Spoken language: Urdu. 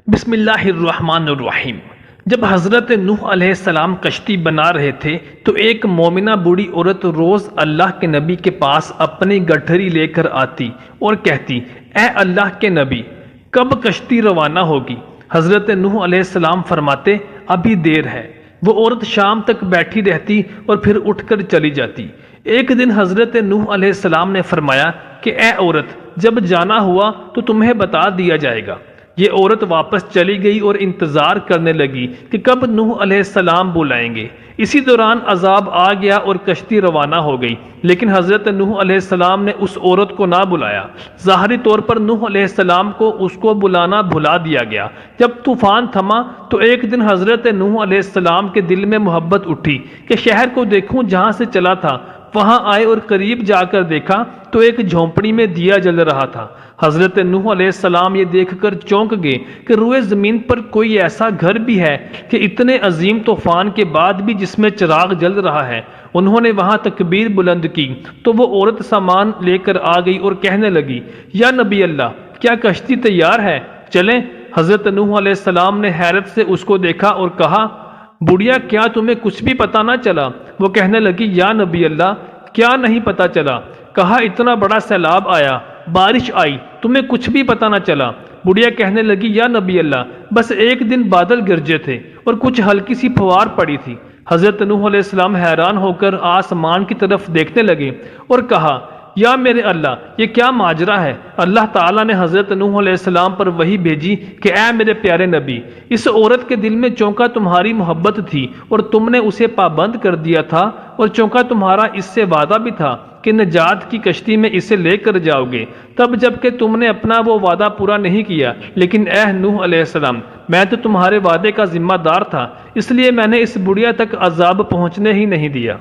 بسم اللہ الرحمن الرحیم۔ جب حضرت نوح علیہ السلام کشتی بنا رہے تھے تو ایک مومنہ بوڑھی عورت روز اللہ کے نبی کے پاس اپنی گٹھری لے کر آتی اور کہتی، اے اللہ کے نبی، کب کشتی روانہ ہوگی؟ حضرت نوح علیہ السلام فرماتے، ابھی دیر ہے۔ وہ عورت شام تک بیٹھی رہتی اور پھر اٹھ کر چلی جاتی۔ ایک دن حضرت نوح علیہ السلام نے فرمایا کہ اے عورت، جب جانا ہوا تو تمہیں بتا دیا جائے گا۔ یہ عورت واپس چلی گئی اور انتظار کرنے لگی کہ کب نوح علیہ السلام بلائیں گے۔ اسی دوران عذاب آ گیا اور کشتی روانہ ہو گئی، لیکن حضرت نوح علیہ السلام نے اس عورت کو نہ بلایا۔ ظاہری طور پر نوح علیہ السلام کو اس کو بلانا بھلا دیا گیا۔ جب طوفان تھما تو ایک دن حضرت نوح علیہ السلام کے دل میں محبت اٹھی کہ شہر کو دیکھوں جہاں سے چلا تھا۔ وہاں آئے اور قریب جا کر دیکھا تو ایک جھونپڑی میں دیا جل رہا تھا۔ حضرت نوح علیہ السلام یہ دیکھ کر چونک گئے کہ روئے زمین پر کوئی ایسا گھر بھی ہے کہ اتنے عظیم طوفان کے بعد بھی جس میں چراغ جل رہا ہے۔ انہوں نے وہاں تکبیر بلند کی تو وہ عورت سامان لے کر آ گئی اور کہنے لگی، یا نبی اللہ، کیا کشتی تیار ہے؟ چلیں۔ حضرت نوح علیہ السلام نے حیرت سے اس کو دیکھا اور کہا، بڑھیا، کیا تمہیں کچھ بھی پتہ نہ چلا؟ وہ کہنے لگی، یا نبی اللہ، کیا نہیں پتہ چلا؟ کہا، اتنا بڑا سیلاب آیا، بارش آئی، تمہیں کچھ بھی پتہ نہ چلا؟ بڑھیا کہنے لگی، یا نبی اللہ، بس ایک دن بادل گرجے تھے اور کچھ ہلکی سی پھوار پڑی تھی۔ حضرت نوح علیہ السلام حیران ہو کر آسمان کی طرف دیکھنے لگے اور کہا، یا میرے اللہ، یہ کیا ماجرا ہے؟ اللہ تعالیٰ نے حضرت نوح علیہ السلام پر وحی بھیجی کہ اے میرے پیارے نبی، اس عورت کے دل میں چونکا تمہاری محبت تھی اور تم نے اسے پابند کر دیا تھا، اور چونکا تمہارا اس سے وعدہ بھی تھا کہ نجات کی کشتی میں اسے لے کر جاؤ گے، تب جب کہ تم نے اپنا وہ وعدہ پورا نہیں کیا۔ لیکن اے نوح علیہ السلام، میں تو تمہارے وعدے کا ذمہ دار تھا، اس لیے میں نے اس بڑھیا تک عذاب پہنچنے ہی نہیں دیا۔